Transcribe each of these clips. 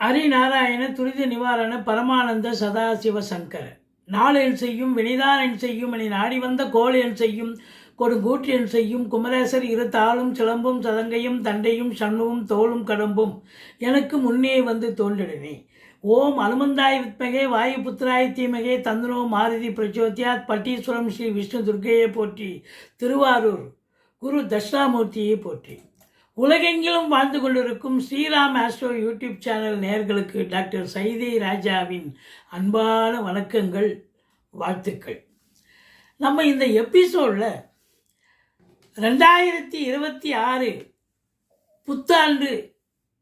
ஹரிநாராயண துரித நிவாரண பரமானந்த சதாசிவ சங்கர நாளென் செய்யும் வினைதானென் செய்யும் என நாடி வந்த கோளென் செய்யும் கொடுங்கூற்றென் செய்யும் குமரேசர் இரு தாளும் சிலம்பும் சதங்கையும் தண்டையும் சண்முகம் தோளும் கடம்பும் எனக்கு முன்னே வந்து தோன்றிடனே. ஓம் அனுமந்தாய் வித்மகே வாயு புத்திராய் தீமகே தந்தனோ மாருதி பிரச்சோத்தியாத் பட்டீஸ்வரம் ஸ்ரீ விஷ்ணு துர்க்கையை போற்றி. திருவாரூர் குரு தட்சிணாமூர்த்தியை போற்றி. உலகெங்கிலும் வாழ்ந்து கொண்டிருக்கும் ஸ்ரீராம் ஆஸ்ட்ரோ யூடியூப் சேனல் நேயர்களுக்கு டாக்டர் சைதை ராஜாவின் அன்பான வணக்கங்கள், வாழ்த்துக்கள். நம்ம இந்த எபிசோடில் 2026 புத்தாண்டு,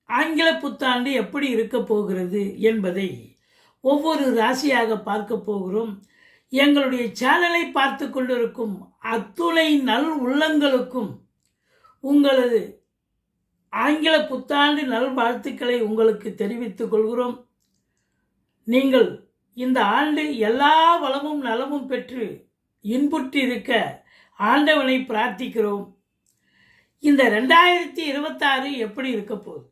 ஆங்கில புத்தாண்டு எப்படி இருக்க போகிறது என்பதை ஒவ்வொரு ராசியாக பார்க்க போகிறோம். எங்களுடைய சேனலை பார்த்து கொண்டிருக்கும் அத்துணை நல் உள்ளங்களுக்கும் உங்களது ஆங்கில புத்தாண்டு நல்வாழ்த்துக்களை உங்களுக்கு தெரிவித்துக் கொள்கிறோம். நீங்கள் இந்த ஆண்டு எல்லா வளமும் நலமும் பெற்று இன்புற்றிருக்க ஆண்டவனை பிரார்த்திக்கிறோம். இந்த 2026 எப்படி இருக்க போகுது,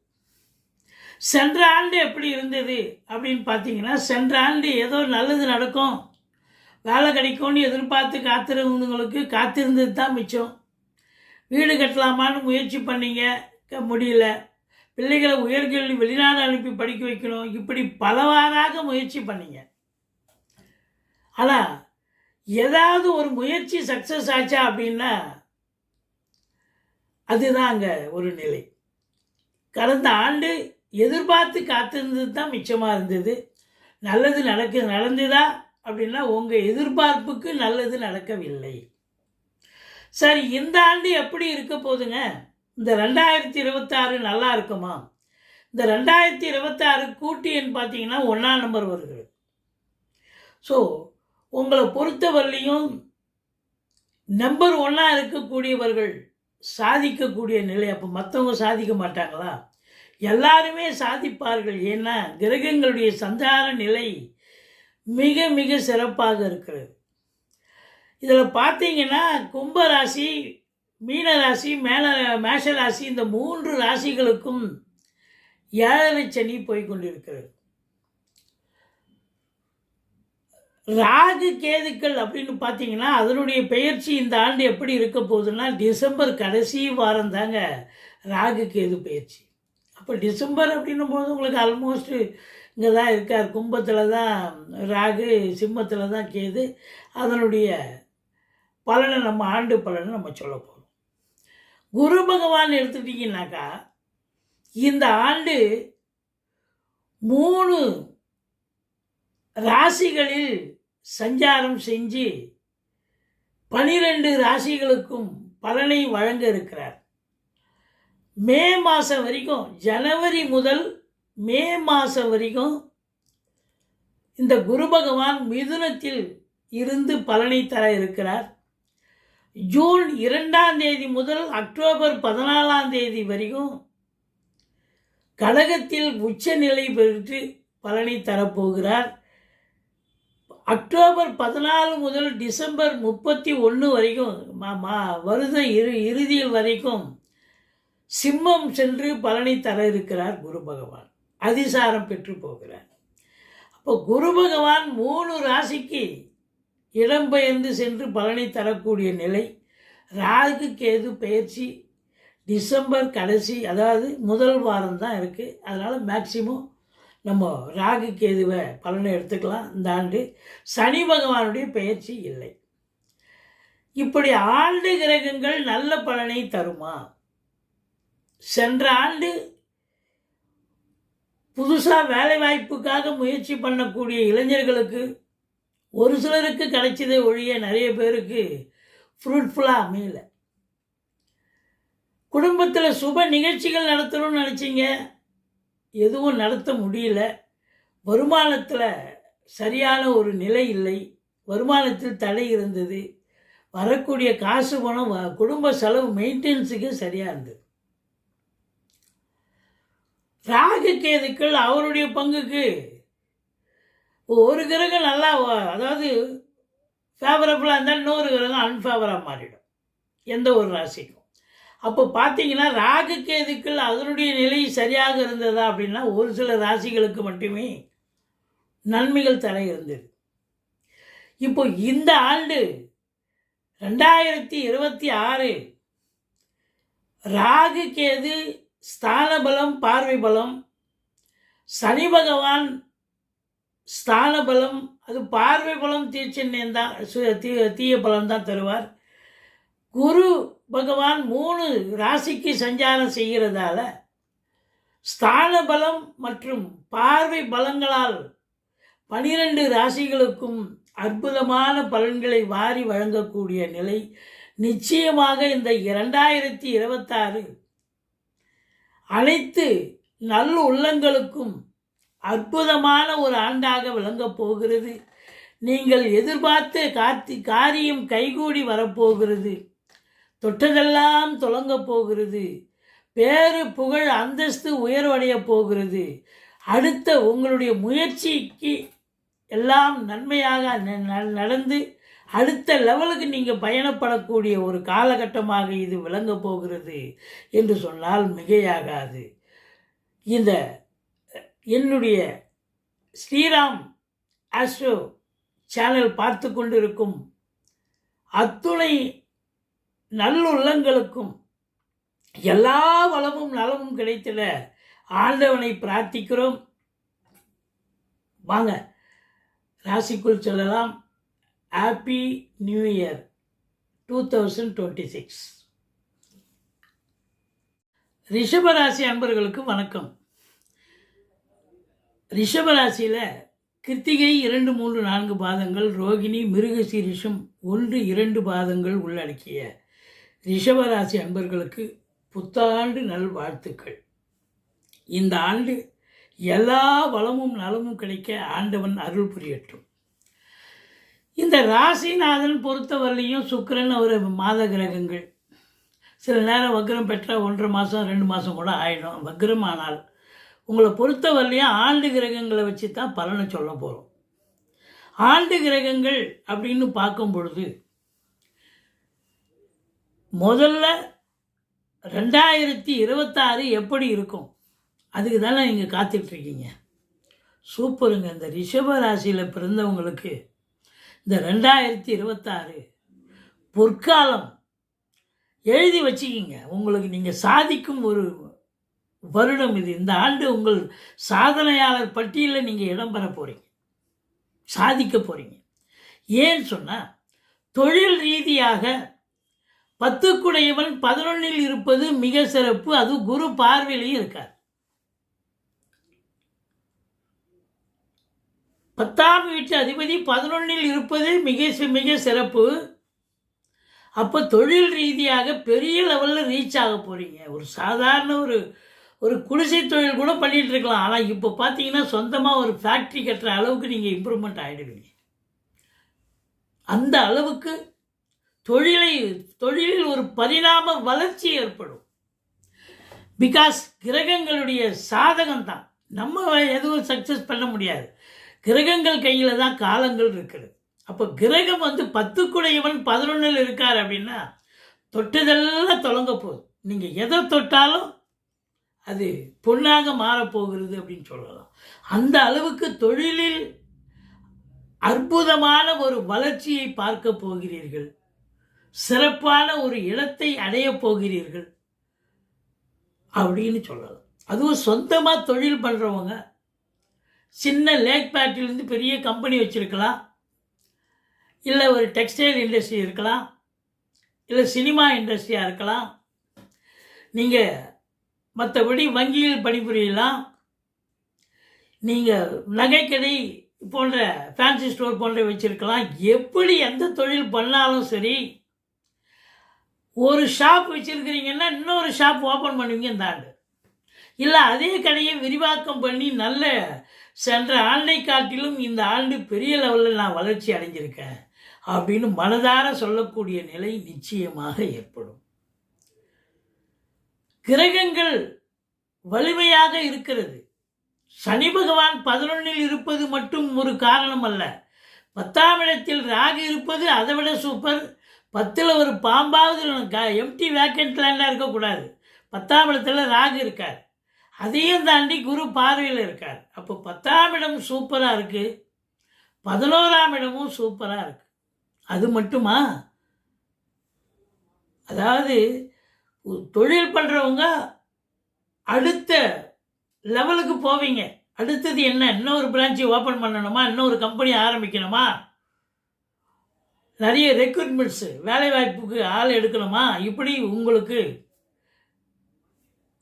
சென்ற ஆண்டு எப்படி இருந்தது அப்படின்னு பார்த்தீங்கன்னா, சென்ற ஆண்டு ஏதோ நல்லது நடக்கும், வேலை கிடைக்கும்னு எதிர்பார்த்து காத்திருந்தவங்களுக்கு காத்திருந்தது தான் மிச்சம். வீடு கட்டலாமான்னு முயற்சி பண்ணீங்க, முடியல. பிள்ளைகளை உயர்கல்வி வெளிநாடு அனுப்பி படிக்க வைக்கணும், இப்படி பலவாறாக முயற்சி பண்ணீங்க. ஆனால் ஏதாவது ஒரு முயற்சி சக்ஸஸ் ஆச்சா அப்படின்னா அதுதான் அங்கே ஒரு நிலை. கடந்த ஆண்டு எதிர்பார்த்து காத்திருந்தது தான் மிச்சமாக இருந்தது. நல்லது நடந்ததா அப்படின்னா உங்கள் எதிர்பார்ப்புக்கு நல்லது நடக்கவில்லை. சரி, இந்த ஆண்டு எப்படி இருக்க போதுங்க? இந்த 2026 நல்லா இருக்குமா? இந்த 2026 கூட்டு எண் பார்த்தீங்கன்னா 1ஆம் நம்பர் வருகிறது. ஸோ உங்களை பொறுத்தவரையிலையும் நம்பர் 1 இருக்கக்கூடியவர்கள் சாதிக்கக்கூடிய நிலை. அப்போ மற்றவங்க சாதிக்க மாட்டாங்களா? எல்லாருமே சாதிப்பார்கள். ஏன்னா கிரகங்களுடைய சஞ்சார நிலை மிக மிக சிறப்பாக இருக்கிறது. இதில் பார்த்தீங்கன்னா கும்பராசி, மீனராசி, மேஷராசி, இந்த 3 ராசிகளுக்கும் 7 சனி போய்கொண்டிருக்கிறது. ராகு கேதுக்கள் அப்படின்னு பார்த்தீங்கன்னா அதனுடைய பெயர்ச்சி இந்த ஆண்டு எப்படி இருக்க போகுதுன்னா, டிசம்பர் கடைசி வாரம் தாங்க ராகு கேது பயிற்சி. அப்போ டிசம்பர் அப்படின்னும் போது உங்களுக்கு ஆல்மோஸ்ட் இங்கே தான் இருக்கார். கும்பத்தில் தான் ராகு, சிம்மத்தில் தான் கேது. அதனுடைய பலனை நம்ம ஆண்டு பலனை நம்ம சொல்ல போகிறோம். குரு பகவான் எடுத்துட்டிங்கனாக்கா இந்த ஆண்டு 3 ராசிகளில் சஞ்சாரம் செஞ்சு 12 ராசிகளுக்கும் பலனை வழங்க இருக்கிறார். மே மாதம் வரைக்கும், ஜனவரி முதல் மே மாதம் வரைக்கும் இந்த குரு பகவான் மிதுனத்தில் இருந்து பலனை தர இருக்கிறார். ஜூன் 2ஆம் தேதி முதல் அக்டோபர் 14ஆம் தேதி வரைக்கும் கடகத்தில் உச்சநிலை பெற்று பலனை தரப்போகிறார். அக்டோபர் 14 முதல் டிசம்பர் 31 வரைக்கும் வருட இறுதியில் வரைக்கும் சிம்மம் சென்று பலனை தர இருக்கிறார் குரு பகவான். அதிசாரம் பெற்று போகிறார். அப்போ குரு பகவான் 3 ராசிக்கு இடம்பெயர்ந்து சென்று பலனை தரக்கூடிய நிலை. ராகு கேது பயிற்சி டிசம்பர் கடைசி, அதாவது முதல் வாரம் தான் இருக்குது. அதனால் மேக்சிமம் நம்ம ராகு கேதுவை பலனை எடுத்துக்கலாம். இந்த ஆண்டு சனி பகவானுடைய பயிற்சி இல்லை. இப்படி ஆண்டு கிரகங்கள் நல்ல பலனை தருமா? சென்ற ஆண்டு புதுசாக வேலை வாய்ப்புக்காக முயற்சி பண்ணக்கூடிய இளைஞர்களுக்கு ஒரு சிலருக்கு கிடைச்சதே ஒழிய நிறைய பேருக்கு ஃப்ரூட்ஃபுல்லாக அமையல. குடும்பத்தில் சுப நிகழ்ச்சிகள் நடத்தணும்னு நினச்சிங்க, எதுவும் நடத்த முடியல. வருமானத்தில் சரியான ஒரு நிலை இல்லை. வருமானத்தில் தடை இருந்தது. வரக்கூடிய காசு பணம் குடும்ப செலவு மெயின்டெனன்ஸுக்கு சரியாக இருந்தது. ராகு கேதுக்கள் அவருடைய பங்குக்கு ஒரு கிரகம் நல்லா, அதாவது ஃபேவரபுளாக இருந்தால் இன்னொரு கிரகம் அன்ஃபேவராக மாறிடும் எந்த ஒரு ராசிக்கும். அப்போ பார்த்தீங்கன்னா ராகு கேதுக்கள் அதனுடைய நிலை சரியாக இருந்ததா அப்படின்னா ஒரு சில ராசிகளுக்கு மட்டுமே நன்மைகள் தர இருந்தது. இப்போ இந்த ஆண்டு 2026 ராகு கேது ஸ்தான பலம், பார்வை பலம், சனி பகவான் ஸ்தான பலம், அது பார்வை பலம் தீர்ச்சின்னம் தான், தீய பலம் தான் தருவார். குரு பகவான் 3 ராசிக்கு சஞ்சாரம் செய்கிறதால ஸ்தான பலம் மற்றும் பார்வை பலங்களால் 12 ராசிகளுக்கும் அற்புதமான பலன்களை வாரி வழங்கக்கூடிய நிலை நிச்சயமாக இந்த 2026 அனைத்து நல்ல உள்ளங்களுக்கும் அற்புதமான ஒரு ஆண்டாக விளங்கப் போகிறது. நீங்கள் எதிர்பார்த்த காரியம் கைகூடி வரப்போகிறது. தொட்டதெல்லாம் தொடங்கப் போகிறது. பேரு புகழ் அந்தஸ்து உயர்வடைய போகிறது. அடுத்த உங்களுடைய முயற்சிக்கு எல்லாம் நன்மையாக நடந்து அடுத்த லெவலுக்கு நீங்கள் பயணப்படக்கூடிய ஒரு காலகட்டமாக இது விளங்கப் போகிறது என்று சொன்னால் மிகையாகாது. இந்த என்னுடைய ஸ்ரீராம் ஆஸ்ட்ரோ சேனல் பார்த்து கொண்டிருக்கும் அத்துணை நல்லுள்ளங்களுக்கும் எல்லா வளமும் நலமும் கிடைத்திட ஆண்டவனை பிரார்த்திக்கிறோம். வாங்க ராசிக்குள் செல்லலாம். Happy new year 2026. ரிஷபராசி அன்பர்களுக்கு வணக்கம். ரிஷபராசியில் கிருத்திகை 2, 3, 4 பாதங்கள், ரோகிணி, மிருகசீரிஷம் 1, 2 பாதங்கள் உள்ளடக்கிய ரிஷபராசி அன்பர்களுக்கு புத்தாண்டு நல்வாழ்த்துக்கள். இந்த ஆண்டு எல்லா வளமும் நலமும் கிடைக்க ஆண்டவன் அருள் புரியட்டும். இந்த ராசிநாதன் பொறுத்தவரையிலையும் சுக்கிரன் ஒரு மாத கிரகங்கள். சில நேரம் வக்ரம் பெற்றால் 1.5 மாதம் 2 மாதம் கூட ஆகிடும். வக்ரம் ஆனால் உங்களை பொறுத்தவரையிலையும் ஆண்டு கிரகங்களை வச்சு தான் பலனை சொல்ல போகிறோம். ஆண்டு கிரகங்கள் அப்படின்னு பார்க்கும் பொழுது முதல்ல 2026 எப்படி இருக்கும் அதுக்கு தானே நீங்கள் காத்துட்ருக்கீங்க. சூப்பருங்க. இந்த ரிஷப ராசியில் பிறந்தவங்களுக்கு இந்த 2026 பொற்காலம் எழுதி வச்சுக்கிங்க. உங்களுக்கு நீங்கள் சாதிக்கும் ஒரு வருடம் இது. இந்த ஆண்டு உங்கள் சாதனையாளர் பட்டியலில் நீங்கள் இடம் பெற போகிறீங்க, சாதிக்க போகிறீங்க. ஏன்னு சொன்னால் தொழில் ரீதியாக 10 11 இருப்பது மிக சிறப்பு. அது குரு பார்வையிலையும் இருக்கார். 10ஆம் வீட்டு அதிபதி 11 இருப்பது மிக சிறப்பு. அப்போ தொழில் ரீதியாக பெரிய லெவலில் ரீச் ஆக போகிறீங்க. ஒரு சாதாரண ஒரு குடிசை தொழில் கூட பண்ணிகிட்டு இருக்கலாம். ஆனால் இப்போ பார்த்தீங்கன்னா சொந்தமாக ஒரு ஃபேக்ட்ரி கட்டுற அளவுக்கு நீங்கள் இம்ப்ரூவ்மெண்ட் ஆகிடுவீங்க. அந்த அளவுக்கு தொழிலில் ஒரு பரிணாம வளர்ச்சி ஏற்படும். பிகாஸ் கிரகங்களுடைய சாதகம் தான். நம்ம எதுவும் சக்ஸஸ் பண்ண முடியாது. கிரகங்கள் கையில் தான் காலங்கள் இருக்குது. அப்போ கிரகம் 10 11 இருக்கார் அப்படின்னா தொட்டதெல்லாம் தொடங்க போகுது. நீங்கள் எதை தொட்டாலும் அது பொன்னாக மாறப்போகிறது அப்படின்னு சொல்லலாம். அந்த அளவுக்கு தொழிலில் அற்புதமான ஒரு வளர்ச்சியை பார்க்க போகிறீர்கள். சிறப்பான ஒரு இடத்தை அடைய போகிறீர்கள் அப்படின்னு சொல்லலாம். அதுவும் சொந்தமாக தொழில் பண்ணுறவங்க சின்ன லேக் பேட்டிலேருந்து பெரிய கம்பெனி வச்சுருக்கலாம், இல்லை ஒரு டெக்ஸ்டைல் இண்டஸ்ட்ரி இருக்கலாம், இல்லை சினிமா இண்டஸ்ட்ரியாக இருக்கலாம். நீங்கள் மற்றபடி வங்கியில் பணிபுரியலாம். நீங்கள் நகைக்கடை போன்ற ஃபேன்சி ஸ்டோர் போன்ற வச்சுருக்கலாம். எப்படி எந்த தொழில் பண்ணாலும் சரி, ஒரு ஷாப் வச்சுருக்கிறீங்கன்னா இன்னொரு ஷாப் ஓப்பன் பண்ணுவீங்க இந்த ஆண்டு. இல்லை அதே கடையை விரிவாக்கம் பண்ணி நல்ல சென்ற ஆண்டை காட்டிலும் இந்த ஆண்டு பெரிய லெவலில் நான் வளர்ச்சி அடைஞ்சிருக்கேன் அப்படின்னு மனதார சொல்லக்கூடிய நிலை நிச்சயமாக ஏற்படும். கிரகங்கள் வலிமையாக இருக்கிறது. சனி பகவான் 11 இருப்பது மட்டும் ஒரு காரணம் அல்ல. 10ஆம் இடத்தில் ராகு இருப்பது அதை விட சூப்பர். 10ல் ஒரு பாம்பாவது எம்டி வேக்கண்ட் லேண்டாக இருக்கக்கூடாது. 10ஆம் இடத்துல ராகு இருக்கார். அதையும் தாண்டி குரு பார்வையில் இருக்கார். அப்போ 10ஆம் இடம் சூப்பராக இருக்குது, 11ஆம் இடமும் சூப்பராக இருக்குது. அது மட்டுமா, அதாவது தொழில் பண்ணுறவங்க அடுத்த லெவலுக்கு போவீங்க. அடுத்தது என்ன, இன்னொரு பிரான்ச்சை ஓப்பன் பண்ணணுமா, இன்னொரு கம்பெனி ஆரம்பிக்கணுமா, நிறைய ரெக்ரூட்மெண்ட்ஸு வேலைவாய்ப்புக்கு ஆள் எடுக்கணுமா, இப்படி உங்களுக்கு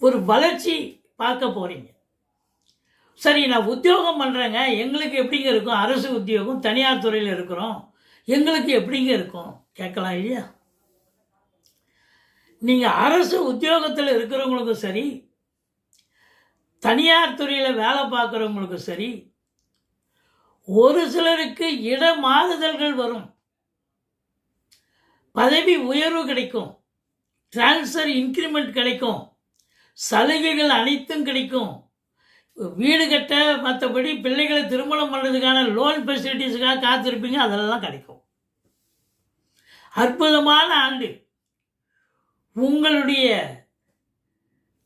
ஒரு வளர்ச்சி பார்க்க போகிறீங்க. சரி, நான் உத்தியோகம் பண்ணுறேங்க, எங்களுக்கு எப்படிங்க இருக்கும், அரசு உத்தியோகம் தனியார் துறையில் இருக்கிறோம், எங்களுக்கு எப்படிங்க இருக்கும் கேட்கலாம் இல்லையா? நீங்கள் அரசு உத்தியோகத்தில் இருக்கிறவங்களுக்கும் சரி, தனியார் துறையில் வேலை பார்க்குறவங்களுக்கும் சரி, ஒரு சிலருக்கு இடமாறுதல்கள் வரும், பதவி உயர்வு கிடைக்கும், டிரான்ஸ்ஃபர் இன்க்ரிமெண்ட் கிடைக்கும், சலுகைகள் அனைத்தும் கிடைக்கும், வீடு கட்ட மற்றபடி பிள்ளைகளை திருமணம் பண்ணுறதுக்கான லோன் ஃபெசிலிட்டிஸுக்காக காத்திருப்பீங்க, அதெல்லாம் கிடைக்கும். அற்புதமான ஆண்டு. உங்களுடைய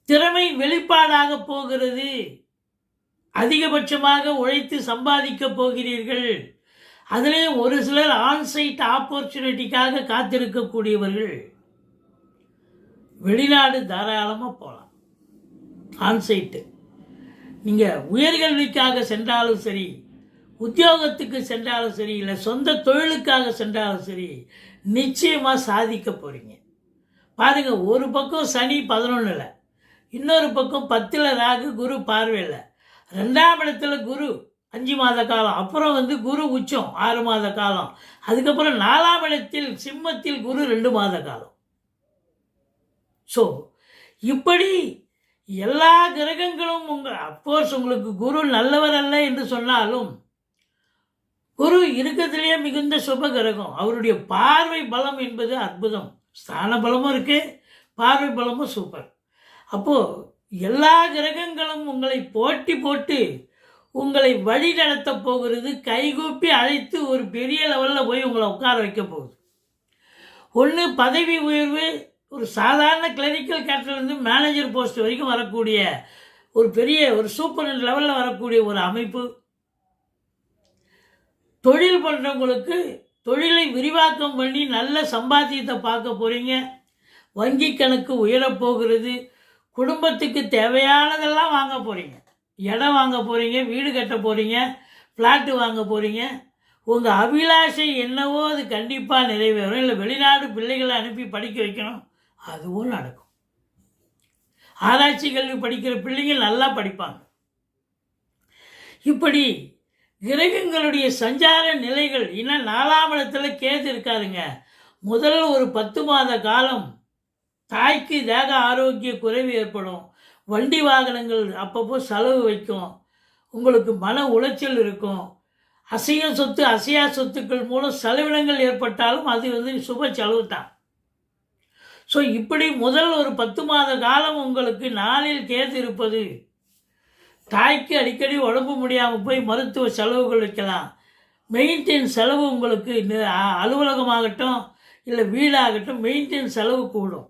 திறமை வெளிப்பாடாக போகிறது. அதிகபட்சமாக உழைத்து சம்பாதிக்க போகிறீர்கள். அதிலேயும் ஒரு சிலர் ஆன்சைட் ஆப்பர்ச்சுனிட்டிக்காக காத்திருக்கக்கூடியவர்கள். வெளிநாடு தாராளமாக போகலாம். ஆன்சைட்டு நீங்கள் உயர்கல்விக்காக சென்றாலும் சரி, உத்தியோகத்துக்கு சென்றாலும் சரி, இல்லை சொந்த தொழிலுக்காக சென்றாலும் சரி, நிச்சயமாக சாதிக்க போகிறீங்க. பாருங்கள், ஒரு பக்கம் சனி 11ல், இன்னொரு பக்கம் 10ல் ராகு, குரு பார்வையில், 2ஆம் இடத்துல குரு 5 மாத காலம், அப்புறம் குரு உச்சம் 6 மாத காலம், அதுக்கப்புறம் 4ஆம் இடத்தில் சிம்மத்தில் குரு 2 மாத காலம். ஸோ இப்படி எல்லா கிரகங்களும் அப்கோர்ஸ் உங்களுக்கு குரு நல்லவர் அல்ல என்று சொன்னாலும், குரு இருக்கிறதுலேயே மிகுந்த சுப கிரகம். அவருடைய பார்வை பலம் என்பது அற்புதம். ஸ்தான பலமும் இருக்குது, பார்வை பலமும் சூப்பர். அப்போது எல்லா கிரகங்களும் உங்களை போட்டி போட்டு உங்களை வழி நடத்த போகிறது. கைகூப்பி அழைத்து ஒரு பெரிய லெவலில் போய் உங்களை உட்கார வைக்க போகுது. ஒன்று பதவி உயர்வு, ஒரு சாதாரண கிளரிக்கல் கேட்டர்லேருந்து மேனேஜர் போஸ்ட் வரைக்கும் வரக்கூடிய ஒரு பெரிய ஒரு சூப்பர் லெவலில் வரக்கூடிய ஒரு அமைப்பு. தொழில் பண்ணுறவங்களுக்கு தொழிலை விரிவாக்கம் பண்ணி நல்ல சம்பாத்தியத்தை பார்க்க போகிறீங்க. வங்கி கணக்கு உயரப்போகிறது. குடும்பத்துக்கு தேவையானதெல்லாம் வாங்க போகிறீங்க. இடம் வாங்க போகிறீங்க, வீடு கட்ட போகிறீங்க, ஃப்ளாட்டு வாங்க போகிறீங்க. உங்கள் அபிலாஷை என்னவோ அது கண்டிப்பாக நிறைவேறும். இல்லை வெளிநாடு பிள்ளைகளை அனுப்பி படிக்க வைக்கணும், அதுவும் நடக்கும். ஆராய்ச்சி கல்வி படிக்கிற பிள்ளைங்க நல்லா படிப்பாங்க. இப்படி கிரகங்களுடைய சஞ்சார நிலைகள். இன்னும் 4ஆம் இடத்துல கேது இருக்காருங்க. முதல் ஒரு 10 மாத காலம் தாய்க்கு தேக ஆரோக்கிய குறைவு ஏற்படும். வண்டி வாகனங்கள் அப்பப்போ செலவு வைக்கும். உங்களுக்கு மன உளைச்சல் இருக்கும். அசைய சொத்து அசையா சொத்துக்கள் மூலம் செலவினங்கள் ஏற்பட்டாலும் அது சுப செலவு தான். ஸோ இப்படி முதல் ஒரு 10 மாத காலம் உங்களுக்கு 4ல் கேது இருப்பது தாய்க்கு அடிக்கடி உடம்பு முடியாமல் போய் மருத்துவ செலவுகள் வைக்கலாம். மெயின்டைன் செலவு உங்களுக்கு அலுவலகமாகட்டும் இல்லை வீடாகட்டும் மெயின்டைன் செலவு கூடும்.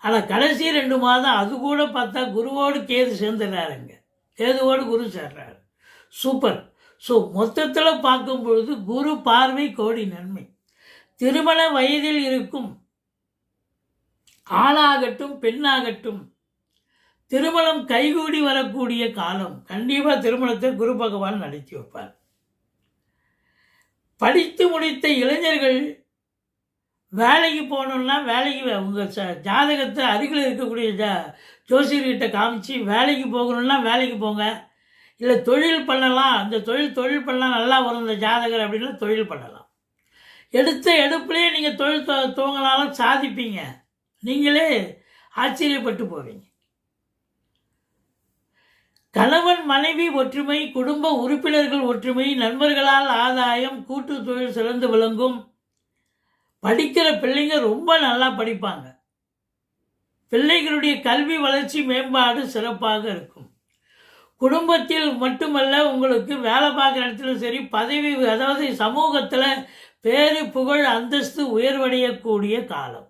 ஆனால் கடைசி 2 மாதம் அது கூட பார்த்தா குருவோடு கேது சேர்ந்துடுறாருங்க. கேதுவோடு குரு சேர்றாரு. சூப்பர். ஸோ மொத்தத்தில் பார்க்கும்பொழுது குரு பார்வை கோடி நன்மை. திருமண வயதில் இருக்கும் ஆணாகட்டும் பெண்ணாகட்டும் திருமணம் கைகூடி வரக்கூடிய காலம். கண்டிப்பாக திருமணத்தை குரு பகவான் நடத்தி வைப்பார். படித்து முடித்த இளைஞர்கள் வேலைக்கு போகணுன்னா வேலைக்கு உங்கள் ஜாதகத்தை அருகில் இருக்கக்கூடிய ஜோசியர்கிட்ட காமிச்சு வேலைக்கு போகணுன்னா வேலைக்கு போங்க. இல்லை தொழில் பண்ணலாம், அந்த தொழில் பண்ணலாம், நல்லா வரும் இந்த ஜாதகர் அப்படின்னா தொழில் பண்ணலாம். எடுத்த எடுப்புலேயே நீங்கள் தொழில் துவங்கினாலும் சாதிப்பீங்க. நீங்களே ஆச்சரியப்பட்டு போவீங்க. கணவன் மனைவி ஒற்றுமை, குடும்ப உறுப்பினர்கள் ஒற்றுமை, நண்பர்களால் ஆதாயம், கூட்டு தொழில் சிறந்து விளங்கும். படிக்கிற பிள்ளைங்க ரொம்ப நல்லா படிப்பாங்க. பிள்ளைகளுடைய கல்வி வளர்ச்சி மேம்பாடு சிறப்பாக இருக்கும். குடும்பத்தில் மட்டுமல்ல, உங்களுக்கு வேலை பார்க்குற இடத்துல சரி, பதவி அதாவது சமூகத்தில் பேரு புகழ் அந்தஸ்து உயர்வடையக்கூடிய காலம்.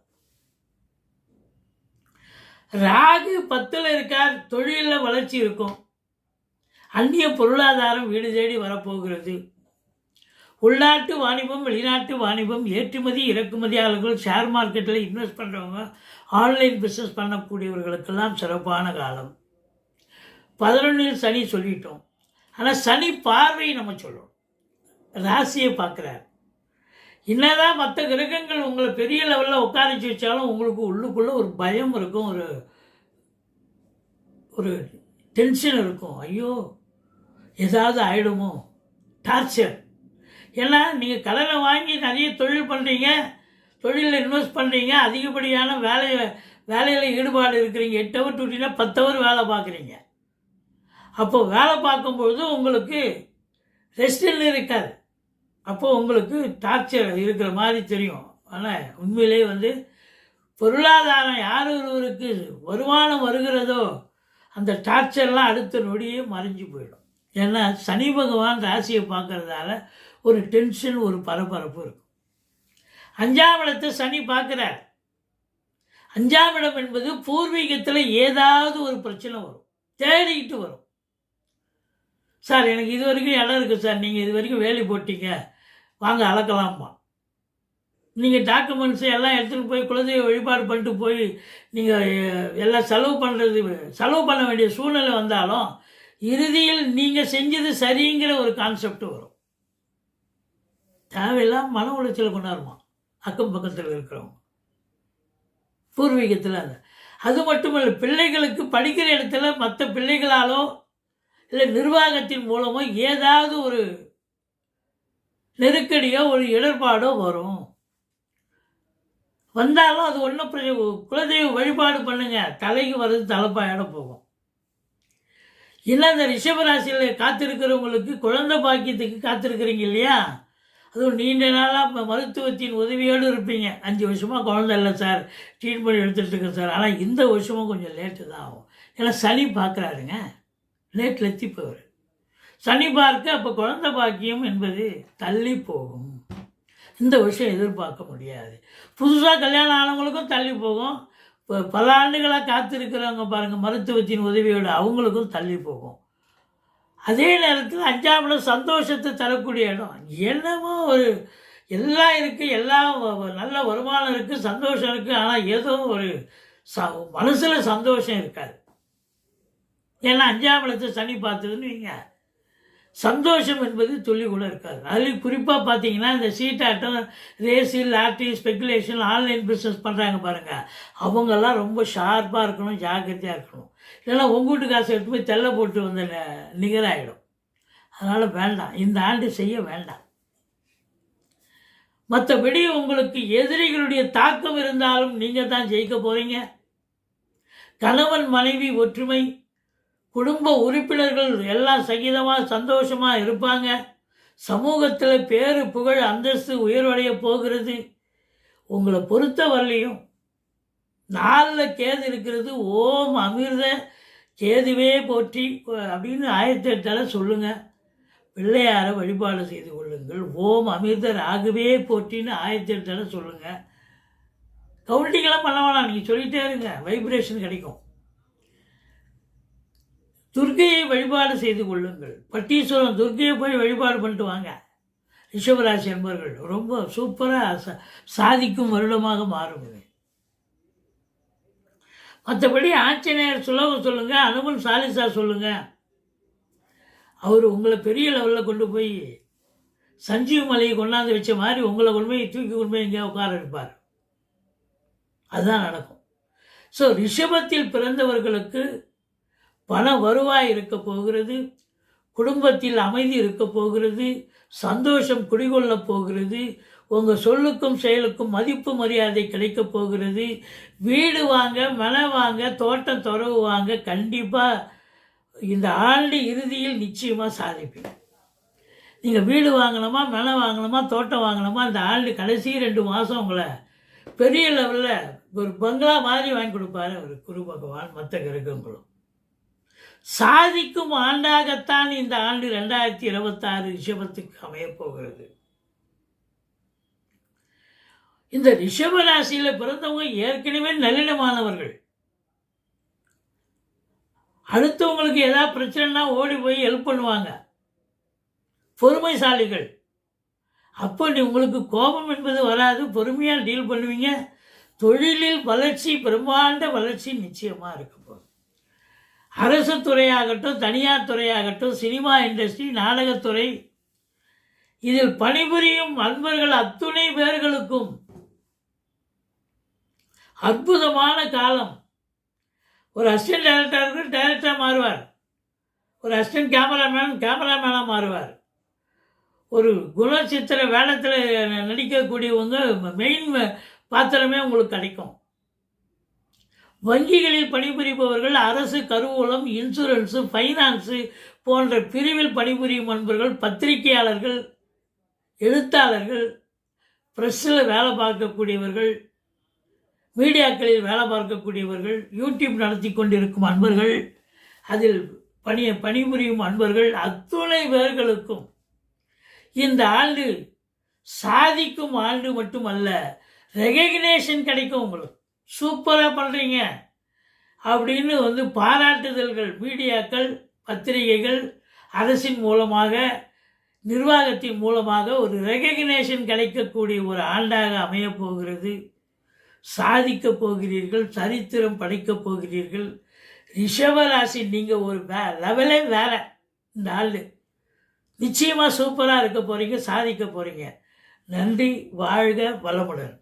ராகு 10ல் இருக்கார், தொழிலில் வளர்ச்சி இருக்கும். அந்நிய பொருளாதாரம் வீடு தேடி வரப்போகிறது. உள்நாட்டு வாணிபம், வெளிநாட்டு வாணிபம், ஏற்றுமதி இறக்குமதியாளர்கள், ஷேர் மார்க்கெட்டில் இன்வெஸ்ட் பண்ணுறவங்க, ஆன்லைன் பிஸ்னஸ் பண்ணக்கூடியவர்களுக்கெல்லாம் சிறப்பான காலம். 11ல் சனி சொல்லிட்டோம். ஆனால் சனி பார்வை நம்ம சொல்லணும். ராசியை பார்க்குறார். என்னதான் மற்ற கிரகங்கள் உங்களை பெரிய லெவலில் உட்காரிச்சு வச்சாலும் உங்களுக்கு உள்ளுக்குள்ளே ஒரு பயம் இருக்கும், ஒரு டென்ஷன் இருக்கும். ஐயோ ஏதாவது ஆகிடுமோ, டார்ச்சர். ஏன்னா நீங்கள் கடனை வாங்கி நிறைய தொழில் பண்ணுறீங்க, தொழிலில் இன்வெஸ்ட் பண்ணுறீங்க, அதிகப்படியான வேலையில் ஈடுபாடு இருக்கிறீங்க. 8 ஹவர் டியூட்டினா 10 ஹவர் வேலை பார்க்குறீங்க. அப்போது வேலை பார்க்கும்பொழுது உங்களுக்கு ரெஸ்டில் இருக்காது. அப்போது உங்களுக்கு டார்ச்சர் இருக்கிற மாதிரி தெரியும். ஆனால் உண்மையிலே பொருளாதாரம் யார் ஒருவருக்கு வருமானம் வருகிறதோ அந்த டார்ச்சர்லாம் அடுத்த நொடியே மறைஞ்சு போயிடும். ஏன்னா சனி பகவான் ராசியை பார்க்கறதால ஒரு டென்ஷன், ஒரு பரபரப்பு இருக்கும். 5ஆம் இடத்தை சனி பார்க்குறார். 5ஆம் இடம் என்பது பூர்வீகத்தில் ஏதாவது ஒரு பிரச்சனை வரும், தேடிக்கிட்டு வரும். சார் எனக்கு இது வரைக்கும் இடம் இருக்குது சார், நீங்கள் இது வரைக்கும் வேலி போட்டீங்க, வாங்க அளக்கலாமா. நீங்கள் டாக்குமெண்ட்ஸு எல்லாம் எடுத்துகிட்டு போய் குலதெய்வ வழிபாடு பண்ணிட்டு போய் நீங்கள் எல்லாம் செலவு பண்ண வேண்டிய சூழ்நிலை வந்தாலும் இறுதியில் நீங்கள் செஞ்சது சரிங்கிற ஒரு கான்செப்ட் வரும். தேவையில்லாம் மன உளைச்சலை கொண்டாடுமா அக்கம் பக்கத்தில் இருக்கிறவங்க பூர்வீகத்தில். அது மட்டுமல்ல, பிள்ளைகளுக்கு படிக்கிற இடத்துல மற்ற பிள்ளைகளாலோ இல்லை நிர்வாகத்தின் மூலமோ ஏதாவது ஒரு நெருக்கடியோ ஒரு இடர்பாடோ வரும். வந்தாலும் அது ஒன்றும் குலதெய்வ வழிபாடு பண்ணுங்க, தலைக்கு வர்றது தலைப்பாயோட போகும். இல்லை அந்த ரிஷபராசியில் காத்திருக்கிறவங்களுக்கு குழந்தை பாக்கியத்துக்கு காத்திருக்கிறீங்க இல்லையா, அதுவும் நீண்ட நாளாக மருத்துவத்தின் உதவியோடு இருப்பீங்க. 5 வருஷமாக குழந்தை இல்லை சார், ட்ரீட்மெண்ட் எடுத்துகிட்டு இருக்கேன் சார், ஆனால் இந்த வருஷமும் கொஞ்சம் லேட்டு தான் ஆகும். ஏன்னா சனி பார்க்குறாருங்க, லேட் லெத்தி போவார். சனி பார்க்க அப்போ குழந்தை பாக்கியம் என்பது தள்ளி போகும். இந்த வருஷம் எதிர்பார்க்க முடியாது. புதுசாக கல்யாணம் ஆனவங்களுக்கும் தள்ளி போகும். இப்போ பல ஆண்டுகளாக காத்திருக்கிறவங்க பாருங்கள், மருத்துவத்தின் உதவியோடு அவங்களுக்கும் தள்ளி போகும். அதே நேரத்தில் 5ஆம் இடம் சந்தோஷத்தை தரக்கூடிய இடம். என்னமோ ஒரு எல்லாம் இருக்குது, எல்லாம் நல்ல வருமானம் இருக்குது, சந்தோஷம் இருக்குது, ஆனால் ஏதோ ஒரு மனசில் சந்தோஷம் இருக்காது. ஏன்னா 5ஆம் இடத்தை சனி பார்த்ததுன்னு வைங்க, சந்தோஷம் என்பது துளி கூட இருக்காது. அதுலேயும் குறிப்பாக பார்த்தீங்கன்னா இந்த சீட்டாட்டம், race, lottery, speculation, online business பண்ணுறாங்க பாருங்கள், அவங்கெல்லாம் ரொம்ப ஷார்ப்பாக இருக்கணும், ஜாக்கிரதையாக இருக்கணும். இல்லைன்னா உங்கள் வீட்டு காசை எடுத்து போய் தெல்லை போட்டு வந்து நிகராகிடும். அதனால் வேண்டாம், இந்த ஆண்டு செய்ய வேண்டாம். மற்றபடி உங்களுக்கு எதிரிகளுடைய தாக்கம் இருந்தாலும் நீங்கள் தான் ஜெயிக்க போகிறீங்க. கணவன் மனைவி ஒற்றுமை, குடும்ப உறுப்பினர்கள் எல்லாம் சகிதமாக சந்தோஷமாக இருப்பாங்க. சமூகத்தில் பேரு புகழ் அந்தஸ்து உயர்வடைய போகிறது. உங்களை பொறுத்த வரலையும் 4ல் கேது இருக்கிறது. ஓம் அமிர்த கேதுவே போற்றி அப்படின்னு 1008 சொல்லுங்கள். பிள்ளையாரை வழிபாடு செய்து கொள்ளுங்கள். ஓம் அமிர்த ராகுவே போற்றின்னு 1008 சொல்லுங்கள். கவுண்டிங்கெல்லாம் பண்ண வேணாம், நீங்கள் சொல்லிகிட்டே இருங்க, வைப்ரேஷன் கிடைக்கும். துர்க்கையை வழிபாடு செய்து கொள்ளுங்கள். பட்டீஸ்வரம் துர்க்கையை போய் வழிபாடு பண்ணிட்டு வாங்க. ரிஷபராசி என்பவர்கள் ரொம்ப சூப்பராக சாதிக்கும் வருடமாக மாறும். மற்றபடி ஆஞ்சநேயர் சுலோகம் சொல்லுங்கள், அனுமன் சாலிசா சொல்லுங்கள். அவர் உங்களை பெரிய லெவலில் கொண்டு போய் சஞ்சீவ் மலையை கொண்டாந்து வச்ச மாதிரி உங்களை கொண்டு போய் தூக்கி கொண்டு போய் எங்கேயா உட்கார வைப்பார். அதுதான் நடக்கும். ஸோ ரிஷபத்தில் பிறந்தவர்களுக்கு பண வருவாய் இருக்க போகிறது, குடும்பத்தில் அமைதி இருக்க போகிறது, சந்தோஷம் குடிகொள்ளப் போகிறது, உங்கள் சொல்லுக்கும் செயலுக்கும் மதிப்பு மரியாதை கிடைக்கப் போகிறது. வீடு வாங்க, மனை வாங்க, தோட்டம் துறவு வாங்க கண்டிப்பாக இந்த ஆண்டு இறுதியில் நிச்சயமாக சாதிப்பீங்க. நீங்கள் வீடு வாங்கணுமா, மனை வாங்கணுமா, தோட்டம் வாங்கணுமா, இந்த ஆண்டு கடைசி 2 மாதம் உங்களை பெரிய லெவலில் ஒரு பங்களா மாதிரி வாங்கி கொடுப்பாரு அவர் குரு பகவான். மற்ற கிரகங்களும் சாதிக்கும் ஆண்டாகத்தான் இந்த ஆண்டு 2026 ரிஷபத்துக்கு அமையப்போகிறது. இந்த ரிஷப ராசியில் பிறந்தவங்க ஏற்கனவே நல்லிடமானவர்கள். அடுத்தவங்களுக்கு ஏதாவது பிரச்சனைனா ஓடி போய் ஹெல்ப் பண்ணுவாங்க, பொறுமைசாலிகள். அப்போ உங்களுக்கு கோபம் என்பது வராது, பொறுமையாக டீல் பண்ணுவீங்க. தொழிலில் வளர்ச்சி, பிரம்மாண்ட வளர்ச்சி நிச்சயமாக இருக்க போகுது. அரசு துறையாகட்டும், தனியார் துறையாகட்டும், சினிமா இண்டஸ்ட்ரி, நாடகத்துறை, இதில் பணிபுரியும் அன்பர்கள் அத்துணை பேர்களுக்கும் அற்புதமான காலம். ஒரு அசிஸ்டன்ட் டைரக்டருக்கு டைரக்டராக மாறுவார், ஒரு அசிஸ்டன்ட் கேமராமேனாக மாறுவார், ஒரு குணச்சித்திர வேடத்தில் நடிக்கக்கூடியவங்க மெயின் பாத்திரமே உங்களுக்கு கிடைக்கும். வங்கிகளில் பணிபுரிபவர்கள், அரசு கருவூலம், இன்சூரன்ஸு, ஃபைனான்ஸு போன்ற பிரிவில் பணிபுரியும் நண்பர்கள், பத்திரிகையாளர்கள், எழுத்தாளர்கள், ப்ரெஸ்ஸில் வேலை பார்க்கக்கூடியவர்கள், மீடியாக்களில் வேலை பார்க்கக்கூடியவர்கள், யூடியூப் நடத்தி கொண்டிருக்கும் அன்பர்கள், அதில் பணிபுரியும் அன்பர்கள் அத்துணை பேர்களுக்கும் இந்த ஆண்டு சாதிக்கும் ஆண்டு மட்டுமல்ல, ரெகக்னேஷன் கிடைக்கும். உங்களுக்கு சூப்பராக பண்ணுறீங்க அப்படின்னு பாராட்டுதல்கள் மீடியாக்கள், பத்திரிகைகள், அரசின் மூலமாக, நிர்வாகத்தின் மூலமாக ஒரு ரெகக்னேஷன் கிடைக்கக்கூடிய ஒரு ஆண்டாக அமையப் போகிறது. சாதிக்கப் போகிறீர்கள், சரித்திரம் படைக்கப் போகிறீர்கள். ரிஷபராசி நீங்கள் ஒரு லெவலே வேற. இந்த ஆள் நிச்சயமாக சூப்பராக இருக்க போகிறீங்க, சாதிக்க போகிறீங்க. நன்றி. வாழ்க வளமுடன்.